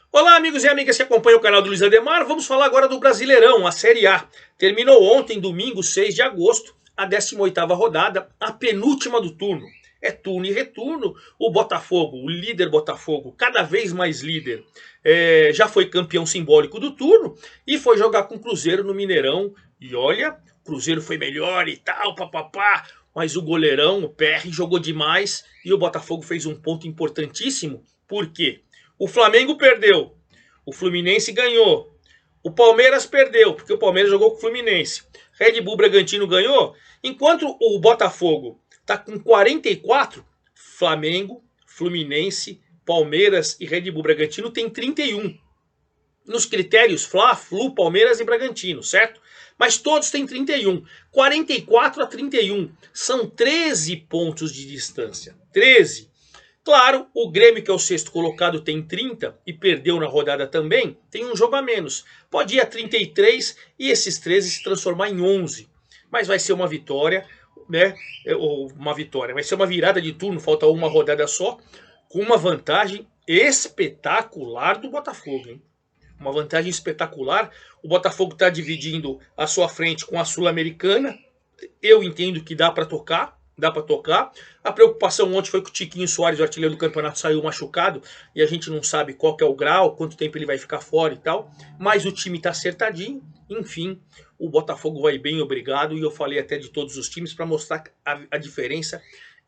Olá, amigos e amigas que acompanham o canal do Luiz Ademar. Vamos falar agora do Brasileirão, a Série A. Terminou ontem, domingo, 6 de agosto, a 18ª rodada, a penúltima do turno. É turno e retorno. O Botafogo, o líder Botafogo, cada vez mais líder, já foi campeão simbólico do turno e foi jogar com o Cruzeiro no Mineirão. E olha, o Cruzeiro foi melhor e tal, papapá. Mas o goleirão, o PR, jogou demais e o Botafogo fez um ponto importantíssimo. Por quê? O Flamengo perdeu, o Fluminense ganhou, o Palmeiras perdeu, porque o Palmeiras jogou com o Fluminense. Red Bull Bragantino ganhou, enquanto o Botafogo está com 44, Flamengo, Fluminense, Palmeiras e Red Bull Bragantino tem 31. Nos critérios Fla, Flu, Palmeiras e Bragantino, certo? Mas todos têm 31. 44 a 31. São 13 pontos de distância. 13. Claro, o Grêmio, que é o sexto colocado, tem 30 e perdeu na rodada também, tem um jogo a menos. Pode ir a 33 e esses 13 se transformar em 11. Mas vai ser uma vitória, né? Ou uma vitória, vai ser uma virada de turno, falta uma rodada só, com uma vantagem espetacular do Botafogo, hein? Uma vantagem espetacular. O Botafogo está dividindo a sua frente com a Sul-Americana. Eu entendo que dá para tocar. Dá para tocar. A preocupação ontem foi que o Tiquinho Soares, o artilheiro do campeonato, saiu machucado. E a gente não sabe qual que é o grau, quanto tempo ele vai ficar fora e tal. Mas o time está acertadinho. Enfim, o Botafogo vai bem, obrigado. E eu falei até de todos os times para mostrar que a diferença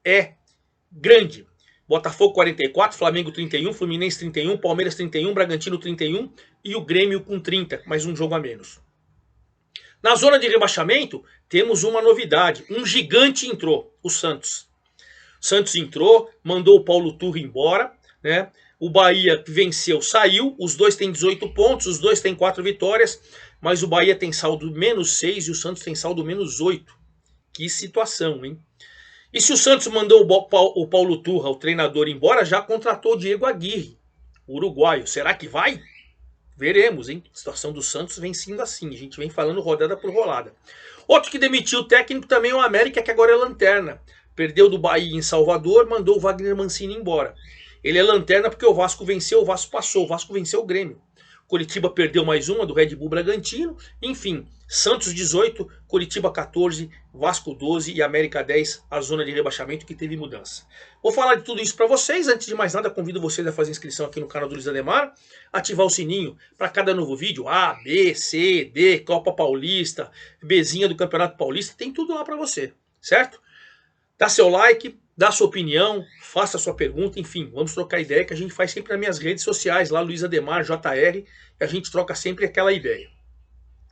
é grande. Botafogo 44, Flamengo 31, Fluminense 31, Palmeiras 31, Bragantino 31 e o Grêmio com 30, mais um jogo a menos. Na zona de rebaixamento, temos uma novidade. Um gigante entrou, o Santos. O Santos entrou, mandou o Paulo Turra embora, né? O Bahia venceu, saiu. Os dois têm 18 pontos, os dois têm 4 vitórias, mas o Bahia tem saldo menos 6 e o Santos tem saldo menos 8. Que situação, hein? E se o Santos mandou o Paulo Turra, o treinador, embora, já contratou o Diego Aguirre, o uruguaio. Será que vai? Veremos, hein? A situação do Santos vem sendo assim. A gente vem falando rodada por rolada. Outro que demitiu o técnico também é o América, que agora é lanterna. Perdeu do Bahia em Salvador, mandou o Wagner Mancini embora. Ele é lanterna porque o Vasco venceu, o Vasco passou, o Vasco venceu o Grêmio. Curitiba perdeu mais uma do Red Bull Bragantino. Enfim, Santos 18, Curitiba 14, Vasco 12 e América 10, a zona de rebaixamento que teve mudança. Vou falar de tudo isso para vocês. Antes de mais nada, convido vocês a fazer inscrição aqui no canal do Luiz Ademar, ativar o sininho para cada novo vídeo, A, B, C, D, Copa Paulista, Bzinha do Campeonato Paulista, tem tudo lá para você, certo? Dá seu like, dá sua opinião, faça sua pergunta, enfim, vamos trocar ideia que a gente faz sempre nas minhas redes sociais, lá Luiz Ademar, JR, e a gente troca sempre aquela ideia.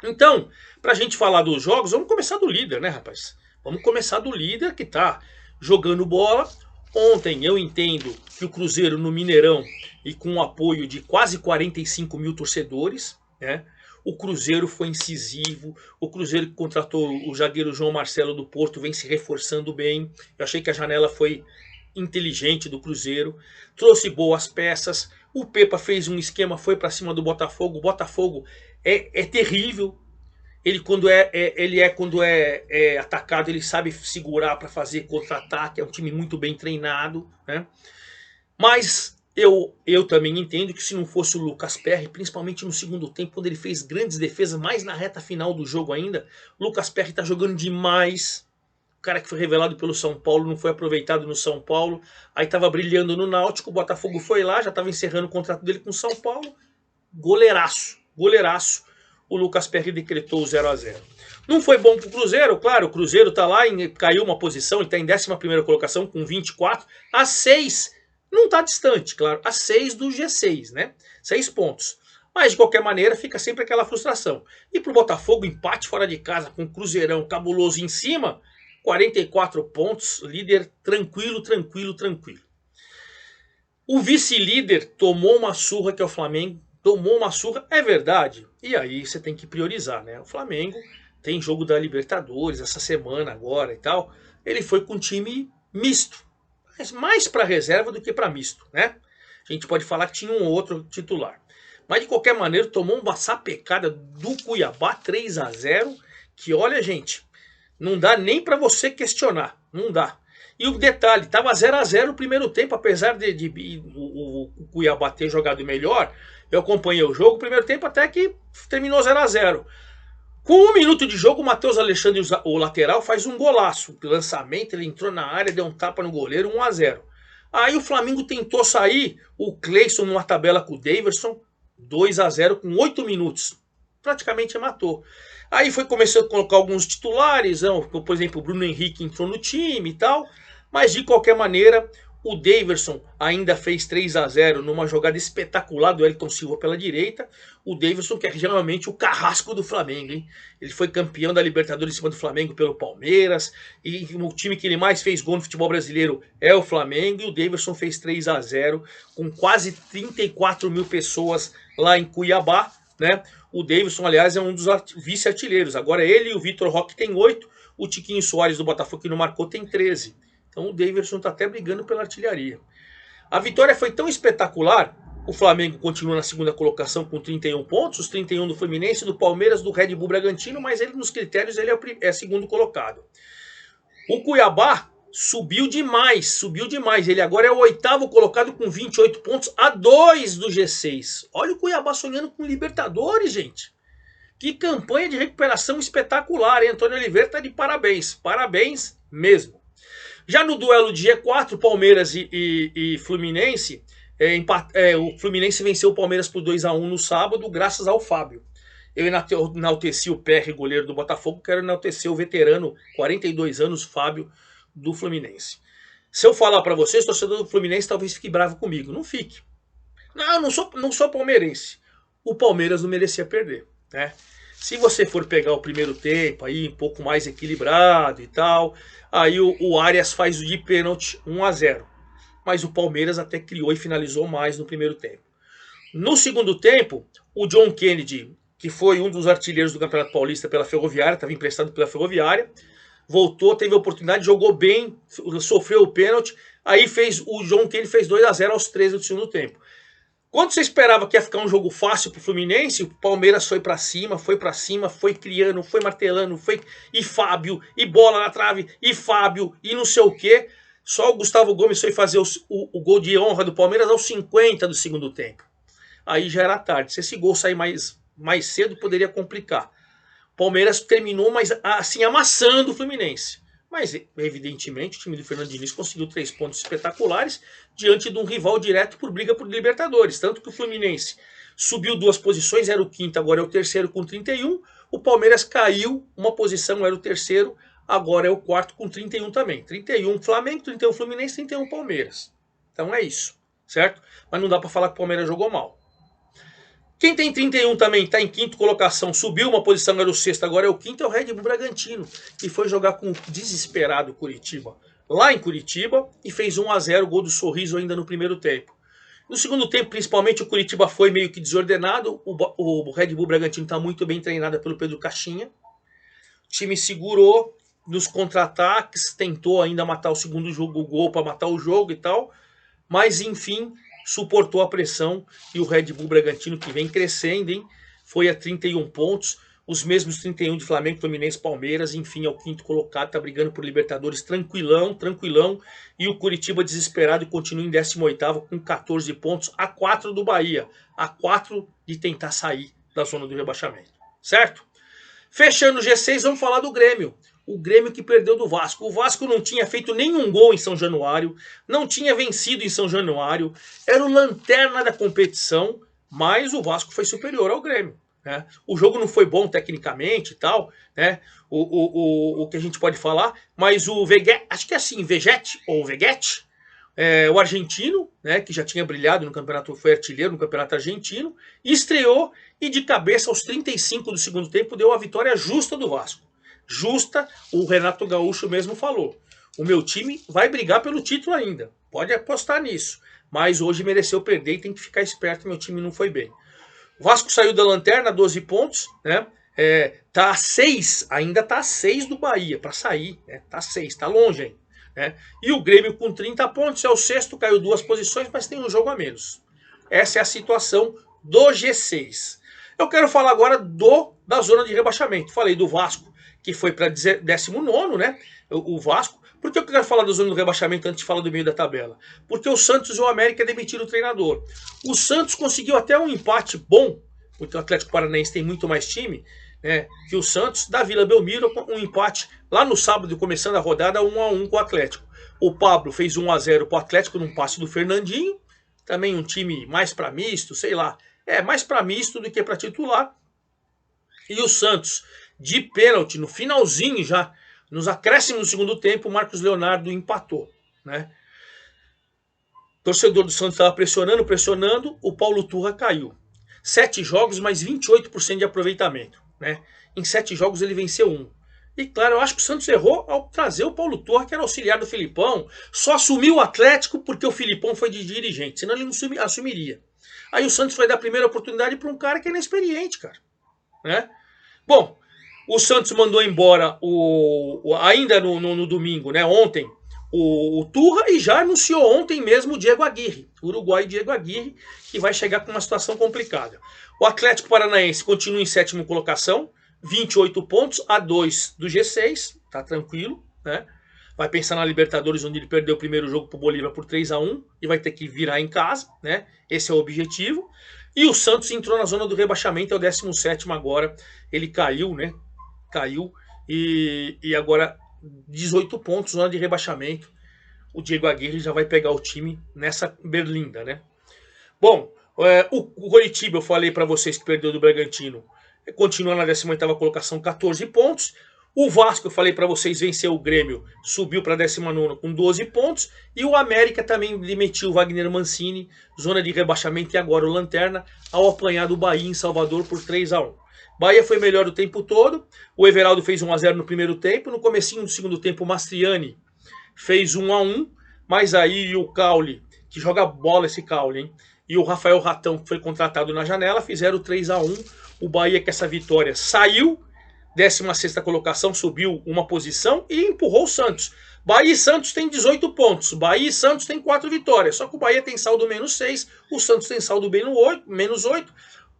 Então, pra gente falar dos jogos, vamos começar do líder, né, rapaz? Vamos começar do líder que tá jogando bola. Ontem eu entendo que o Cruzeiro no Mineirão e com o apoio de quase 45 mil torcedores, né? O Cruzeiro foi incisivo, o Cruzeiro que contratou o zagueiro João Marcelo do Porto vem se reforçando bem. Eu achei que a janela foi inteligente do Cruzeiro, trouxe boas peças. O Pepa fez um esquema, foi para cima do Botafogo. O Botafogo é terrível. Ele quando é atacado, ele sabe segurar para fazer contra-ataque. É um time muito bem treinado, né? Mas eu também entendo que se não fosse o Lucas Perry, principalmente no segundo tempo, quando ele fez grandes defesas, mais na reta final do jogo ainda, Lucas Perry tá jogando demais. O cara que foi revelado pelo São Paulo não foi aproveitado no São Paulo, aí tava brilhando no Náutico, o Botafogo foi lá, já tava encerrando o contrato dele com o São Paulo. Goleiraço, goleiraço. O Lucas Perry decretou o 0 a 0. Não foi bom pro Cruzeiro, claro, o Cruzeiro tá lá, caiu uma posição, ele tá em 11ª colocação com 24, a 6. Não está distante, claro, a 6 do G6, né? 6 pontos. Mas de qualquer maneira fica sempre aquela frustração. E para o Botafogo, empate fora de casa com o Cruzeirão cabuloso em cima, 44 pontos, líder tranquilo, tranquilo, tranquilo. O vice-líder tomou uma surra, que é o Flamengo, tomou uma surra, é verdade. E aí você tem que priorizar, né? O Flamengo tem jogo da Libertadores essa semana agora e tal. Ele foi com um time misto. Mais para reserva do que para misto, né? A gente pode falar que tinha um outro titular. Mas de qualquer maneira tomou uma sapecada do Cuiabá 3 a 0, que olha, gente, não dá nem para você questionar, não dá. E o detalhe, estava 0 a 0 no primeiro tempo, apesar de o Cuiabá ter jogado melhor, eu acompanhei o jogo, o primeiro tempo até que terminou 0 a 0. Com 1 minuto de jogo, o Matheus Alexandre, o lateral, faz um golaço. O lançamento, ele entrou na área, deu um tapa no goleiro, 1 a 0. Aí o Flamengo tentou sair, o Cleison numa tabela com o Daverson, 2 a 0 com 8 minutos. Praticamente matou. Aí foi começando a colocar alguns titulares, por exemplo, o Bruno Henrique entrou no time e tal, mas de qualquer maneira, o Daverson ainda fez 3 a 0 numa jogada espetacular do Elton Silva pela direita. O Daverson, que é geralmente o carrasco do Flamengo, hein? Ele foi campeão da Libertadores em cima do Flamengo pelo Palmeiras, e o time que ele mais fez gol no futebol brasileiro é o Flamengo, e o Daverson fez 3 a 0 com quase 34 mil pessoas lá em Cuiabá, né? O Daverson, aliás, é um dos vice-artilheiros. Agora ele e o Vitor Roque têm 8, o Tiquinho Soares do Botafogo, que não marcou, tem 13. Então o Daverson está até brigando pela artilharia. A vitória foi tão espetacular, o Flamengo continua na segunda colocação com 31 pontos, os 31 do Fluminense, do Palmeiras, do Red Bull Bragantino, mas ele nos critérios ele é segundo colocado. O Cuiabá subiu demais, ele agora é o 8º colocado com 28 pontos, a 2 do G6. Olha o Cuiabá sonhando com Libertadores, gente. Que campanha de recuperação espetacular, hein? Antônio Oliveira está de parabéns, parabéns mesmo. Já no duelo de G4, Palmeiras e Fluminense, o Fluminense venceu o Palmeiras por 2 a 1 no sábado, graças ao Fábio. Eu enalteci o PR, goleiro do Botafogo, quero enaltecer o veterano, 42 anos, Fábio, do Fluminense. Se eu falar para vocês, torcedor do Fluminense talvez fique bravo comigo. Não fique. Não, não sou palmeirense. O Palmeiras não merecia perder, né? Se você for pegar o primeiro tempo, aí um pouco mais equilibrado e tal, aí o Arias faz o de pênalti 1 a 0. Mas o Palmeiras até criou e finalizou mais no primeiro tempo. No segundo tempo, o John Kennedy, que foi um dos artilheiros do Campeonato Paulista pela Ferroviária, estava emprestado pela Ferroviária, voltou, teve a oportunidade, jogou bem, sofreu o pênalti, aí o John Kennedy fez 2 a 0 aos 13 do segundo tempo. Quando você esperava que ia ficar um jogo fácil pro Fluminense, o Palmeiras foi pra cima, foi criando, foi martelando, e Fábio, e bola na trave, e Fábio, e não sei o quê. Só o Gustavo Gomes foi fazer o gol de honra do Palmeiras aos 50 do segundo tempo. Aí já era tarde. Se esse gol sair mais cedo, poderia complicar. O Palmeiras terminou, mas assim, amassando o Fluminense. Mas, evidentemente, o time do Fernando Diniz conseguiu 3 pontos espetaculares diante de um rival direto por briga por Libertadores. Tanto que o Fluminense subiu 2 posições, era o 5º, agora é o 3º com 31. O Palmeiras caiu uma posição, era o 3º, agora é o 4º com 31 também. 31 Flamengo, 31 Fluminense, 31 Palmeiras. Então é isso, certo? Mas não dá para falar que o Palmeiras jogou mal. Quem tem 31 também está em 5ª colocação, subiu uma posição, era o 6º, agora é o 5º, é o Red Bull Bragantino, que foi jogar com o desesperado Curitiba, lá em Curitiba, e fez 1 a 0, gol do Sorriso ainda no primeiro tempo. No segundo tempo, principalmente, o Curitiba foi meio que desordenado, o Red Bull Bragantino está muito bem treinado pelo Pedro Caixinha, o time segurou nos contra-ataques, tentou ainda matar o segundo jogo, o gol para matar o jogo e tal, mas enfim, suportou a pressão, e o Red Bull Bragantino, que vem crescendo, hein, foi a 31 pontos, os mesmos 31 de Flamengo, Fluminense, Palmeiras, enfim, é o 5º colocado, tá brigando por Libertadores tranquilão, e o Curitiba desesperado continua em 18º com 14 pontos, a 4 do Bahia, a 4 de tentar sair da zona do rebaixamento, certo? Fechando o G6, vamos falar do Grêmio. O Grêmio que perdeu do Vasco. O Vasco não tinha feito nenhum gol em São Januário, não tinha vencido em São Januário, era o lanterna da competição, mas o Vasco foi superior ao Grêmio, né? O jogo não foi bom tecnicamente e tal, né? O que a gente pode falar, mas o Veguete, acho que é assim, Veguete, o argentino, né, que já tinha brilhado no campeonato, foi artilheiro no campeonato argentino, estreou e de cabeça aos 35 do segundo tempo deu a vitória justa do Vasco. Justa, o Renato Gaúcho mesmo falou. O meu time vai brigar pelo título ainda, pode apostar nisso, mas hoje mereceu perder e tem que ficar esperto, meu time não foi bem. O Vasco saiu da lanterna, 12 pontos, né? Tá a 6, ainda tá a 6 do Bahia para sair, né? Tá a 6, tá longe ainda, né? E o Grêmio com 30 pontos é o 6º, caiu 2 posições, mas tem um jogo a menos. Essa é a situação do G6. Eu quero falar agora da zona de rebaixamento. Falei do Vasco, que foi para 19º, né? O Vasco, Por que eu quero falar da zona do rebaixamento antes de falar do meio da tabela? Porque o Santos e o América demitiram o treinador. O Santos conseguiu até um empate bom, porque o Atlético Paranaense tem muito mais time, né, que o Santos, da Vila Belmiro, um empate lá no sábado, começando a rodada, 1-1 com o Atlético. O Pablo fez 1-0 para o Atlético num passe do Fernandinho, também um time mais para misto, sei lá, mais para misto do que para titular. E o Santos, de pênalti, no finalzinho já, nos acréscimos do segundo tempo, o Marcos Leonardo empatou, né? O torcedor do Santos estava pressionando, o Paulo Turra caiu. 7 jogos, mais 28% de aproveitamento, né? Em 7 jogos ele venceu 1. E claro, eu acho que o Santos errou ao trazer o Paulo Turra, que era auxiliar do Filipão. Só assumiu o Atlético porque o Filipão foi de dirigente, senão ele não assumiria. Aí o Santos foi dar a primeira oportunidade para um cara que é inexperiente, cara, né? Bom, o Santos mandou embora ainda no domingo, né, ontem, o Turra, e já anunciou ontem mesmo o Diego Aguirre, o uruguaio Diego Aguirre, que vai chegar com uma situação complicada. O Atlético Paranaense continua em 7ª colocação, 28 pontos, a 2 do G6, tá tranquilo, né? Vai pensar na Libertadores, onde ele perdeu o primeiro jogo pro Bolívar por 3-1 e vai ter que virar em casa, né? Esse é o objetivo. E o Santos entrou na zona do rebaixamento, é o 17º agora. Ele caiu, né? Caiu e agora 18 pontos, zona de rebaixamento. O Diego Aguirre já vai pegar o time nessa berlinda, né? Bom, o Coritiba, eu falei para vocês que perdeu do Bragantino, continua na 18ª colocação, 14 pontos. O Vasco, eu falei para vocês, venceu o Grêmio, subiu para a 19ª com 12 pontos. E o América também demitiu o Wagner Mancini, zona de rebaixamento, e agora o Lanterna, ao apanhar do Bahia em Salvador por 3-1. Bahia foi melhor o tempo todo. O Everaldo fez 1-0 no primeiro tempo. No comecinho do segundo tempo, o Mastriani fez 1-1. Mas aí o Caule, que joga bola esse Caule, hein? E o Rafael Ratão, que foi contratado na janela, fizeram 3-1. O Bahia, com essa vitória, saiu. 16ª colocação, subiu uma posição e empurrou o Santos. Bahia e Santos tem 18 pontos. Bahia e Santos tem 4 vitórias. Só que o Bahia tem saldo -6. O Santos tem saldo -8.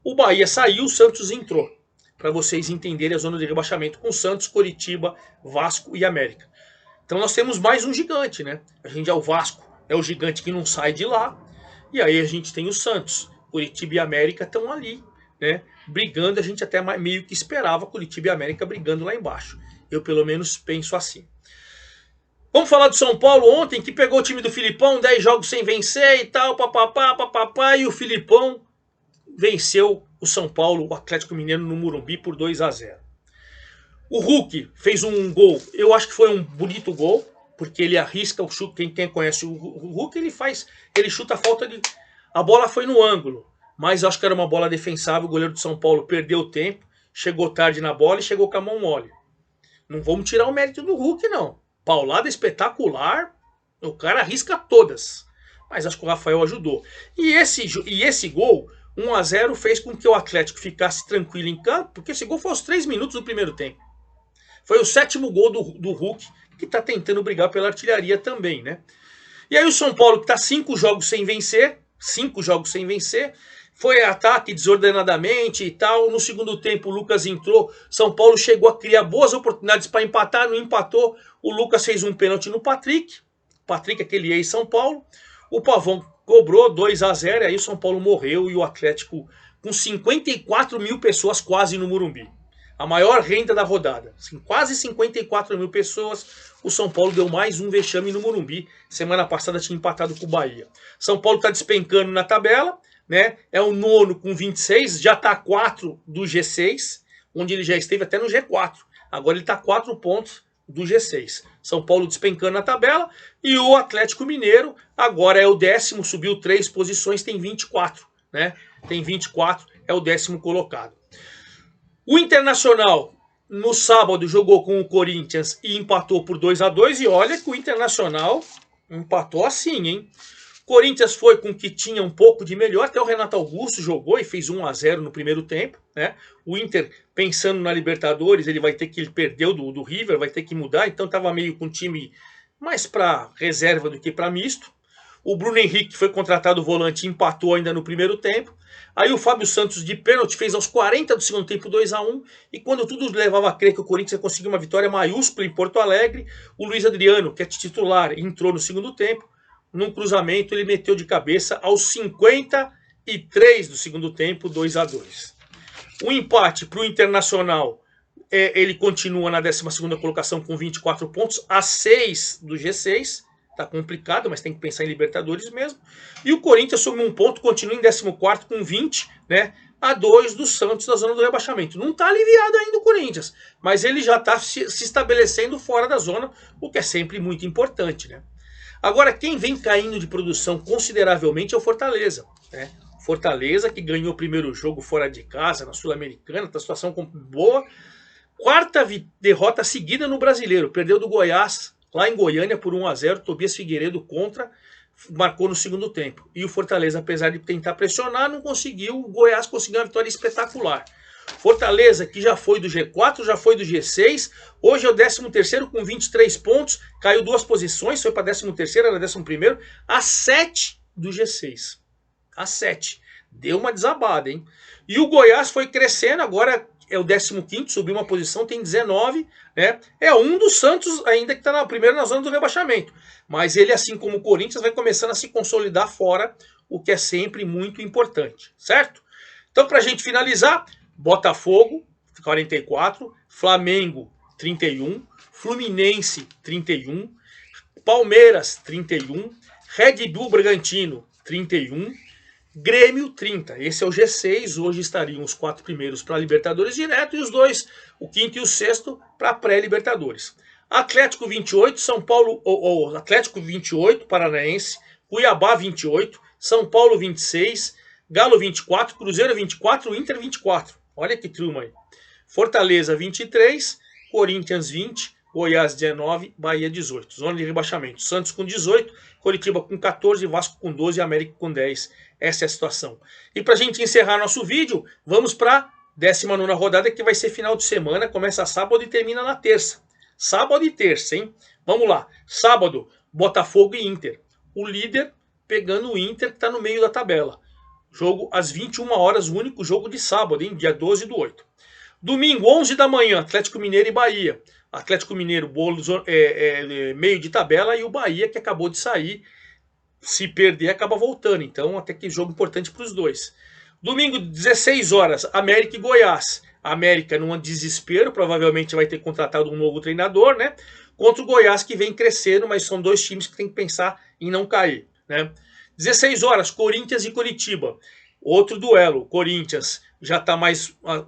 O Bahia saiu, o Santos entrou. Para vocês entenderem a zona de rebaixamento com Santos, Coritiba, Vasco e América. Então nós temos mais um gigante, né? A gente o Vasco, é o gigante que não sai de lá. E aí a gente tem o Santos. Coritiba e América estão ali, né? Brigando. A gente até meio que esperava Coritiba e América brigando lá embaixo. Eu pelo menos penso assim. Vamos falar do São Paulo ontem, que pegou o time do Filipão, 10 jogos sem vencer e tal, papapá, e o Filipão venceu o São Paulo, o Atlético Mineiro, no Morumbi por 2-0. O Hulk fez um gol, eu acho que foi um bonito gol, porque ele arrisca o chute. Quem conhece o Hulk, ele chuta a falta de... A bola foi no ângulo, mas acho que era uma bola defensável. O goleiro do São Paulo perdeu o tempo, chegou tarde na bola e chegou com a mão mole. Não vamos tirar o mérito do Hulk, não. Paulada espetacular, o cara arrisca todas. Mas acho que o Rafael ajudou. E esse gol, 1-0, fez com que o Atlético ficasse tranquilo em campo, porque esse gol foi aos 3 minutos do primeiro tempo. Foi o 7º gol do Hulk, que está tentando brigar pela artilharia também, né? E aí o São Paulo, que está 5 jogos sem vencer, foi ataque desordenadamente e tal. No segundo tempo o Lucas entrou, São Paulo chegou a criar boas oportunidades para empatar, não empatou. O Lucas fez um pênalti no Patrick, aquele ex-São Paulo. O Pavão cobrou 2-0, aí o São Paulo morreu e o Atlético com 54 mil pessoas quase no Morumbi. A maior renda da rodada, quase 54 mil pessoas. O São Paulo deu mais um vexame no Morumbi. Semana passada tinha empatado com o Bahia. São Paulo está despencando na tabela, né? É o 9º com 26, já está a 4 do G6, onde ele já esteve até no G4. Agora ele está a 4 pontos do G6. São Paulo despencando na tabela. E o Atlético Mineiro agora é o 10º, subiu 3 posições, tem 24, né? Tem 24, é o 10º colocado. O Internacional, no sábado, jogou com o Corinthians e empatou por 2-2. E olha que o Internacional empatou assim, hein? Corinthians foi com o que tinha um pouco de melhor. Até o Renato Augusto jogou e fez 1-0 no primeiro tempo, né? O Inter, pensando na Libertadores, ele perdeu do River, vai ter que mudar. Então estava meio com time mais para reserva do que para misto. O Bruno Henrique, que foi contratado volante, empatou ainda no primeiro tempo. Aí o Fábio Santos de pênalti fez aos 40 do segundo tempo 2-1. E quando tudo levava a crer que o Corinthians ia conseguir uma vitória maiúscula em Porto Alegre, o Luiz Adriano, que é titular, entrou no segundo tempo. Num cruzamento, ele meteu de cabeça aos 53 do segundo tempo, 2-2. O empate para o Internacional, ele continua na 12ª colocação com 24 pontos, a 6 do G6. Tá complicado, mas tem que pensar em Libertadores mesmo. E o Corinthians some um ponto, continua em 14º com 20, né? A 2 do Santos da zona do rebaixamento. Não tá aliviado ainda o Corinthians, mas ele já tá se estabelecendo fora da zona, o que é sempre muito importante, né? Agora, quem vem caindo de produção consideravelmente é o Fortaleza, né? Fortaleza, que ganhou o primeiro jogo fora de casa, na Sul-Americana, tá situação boa. Quarta derrota seguida no Brasileiro. Perdeu do Goiás, lá em Goiânia, por 1-0. Tobias Figueiredo marcou no segundo tempo. E o Fortaleza, apesar de tentar pressionar, não conseguiu. O Goiás conseguiu uma vitória espetacular. Fortaleza, que já foi do G4, já foi do G6. Hoje é o 13º com 23 pontos. Caiu 2 posições, foi para 13º, era 11º. A 7 do G6. A 7. Deu uma desabada, hein? E o Goiás foi crescendo, agora é o 15º, subiu uma posição, tem 19, né? É um dos Santos ainda que está primeiro na zona do rebaixamento. Mas ele, assim como o Corinthians, vai começando a se consolidar fora, o que é sempre muito importante, certo? Então, para a gente finalizar, Botafogo, 44, Flamengo, 31, Fluminense, 31, Palmeiras, 31, Red Bull Bragantino, 31, Grêmio 30, esse é o G6, hoje estariam os 4 primeiros para Libertadores direto e os 2, o 5º e o 6º, para pré-Libertadores. Atlético 28, São Paulo, Atlético 28, Paranaense, Cuiabá 28, São Paulo 26, Galo 24, Cruzeiro 24, Inter 24, olha que turma aí. Fortaleza 23, Corinthians 20, Goiás 19, Bahia 18, zona de rebaixamento. Santos com 18, Coritiba com 14, Vasco com 12 e América com 10. Essa é a situação. E para a gente encerrar nosso vídeo, vamos para a 19ª rodada, que vai ser final de semana, começa sábado e termina na terça. Sábado e terça, hein? Vamos lá. Sábado, Botafogo e Inter. O líder pegando o Inter, que está no meio da tabela. Jogo às 21 horas, o único jogo de sábado, hein? Dia 12/8. Domingo, 11 da manhã, Atlético Mineiro e Bahia. Atlético Mineiro, meio de tabela, e o Bahia, que acabou de sair, se perder, acaba voltando. Então, até que jogo importante para os dois. Domingo, 16 horas, América e Goiás. América, num desespero, provavelmente vai ter contratado um novo treinador, né? Contra o Goiás, que vem crescendo, mas são dois times que tem que pensar em não cair, né? 16 horas, Corinthians e Coritiba. Outro duelo. Corinthians já está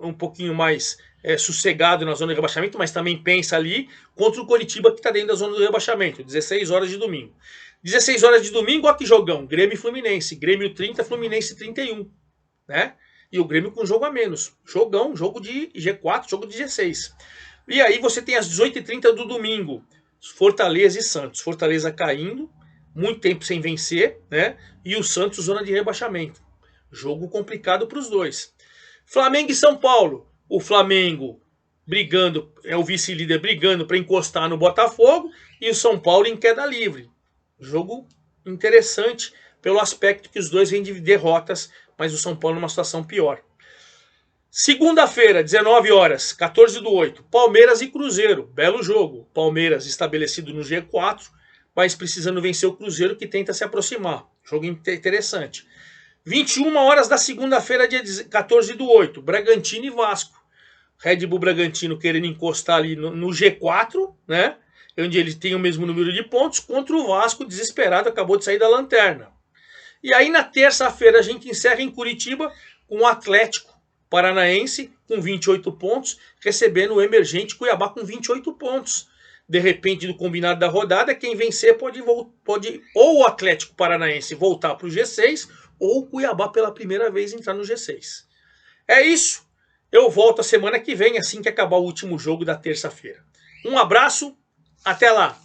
um pouquinho mais sossegado na zona de rebaixamento, mas também pensa ali contra o Coritiba, que está dentro da zona do rebaixamento. 16 horas de domingo. 16 horas de domingo, olha que jogão. Grêmio e Fluminense. Grêmio 30, Fluminense 31. Né? E o Grêmio com jogo a menos. Jogão, jogo de G4, jogo de G6. E aí você tem às 18h30 do domingo, Fortaleza e Santos. Fortaleza caindo, muito tempo sem vencer, né? E o Santos zona de rebaixamento. Jogo complicado para os dois. Flamengo e São Paulo. O Flamengo brigando, é o vice-líder brigando para encostar no Botafogo, e o São Paulo em queda livre. Jogo interessante pelo aspecto que os dois vêm de derrotas, mas o São Paulo numa situação pior. Segunda-feira, 19 horas, 14/8, Palmeiras e Cruzeiro. Belo jogo. Palmeiras estabelecido no G4, mas precisando vencer o Cruzeiro, que tenta se aproximar. Jogo interessante. 21 horas da segunda-feira, dia 14/8, Bragantino e Vasco. Red Bull Bragantino querendo encostar ali no G4, né? Onde ele tem o mesmo número de pontos, contra o Vasco, desesperado, acabou de sair da lanterna. E aí na terça-feira a gente encerra em Curitiba com o Atlético Paranaense com 28 pontos, recebendo o emergente Cuiabá com 28 pontos. De repente, do combinado da rodada, quem vencer pode ou o Atlético Paranaense voltar para o G6, ou o Cuiabá pela primeira vez entrar no G6. É isso. Eu volto a semana que vem, assim que acabar o último jogo da terça-feira. Um abraço, até lá!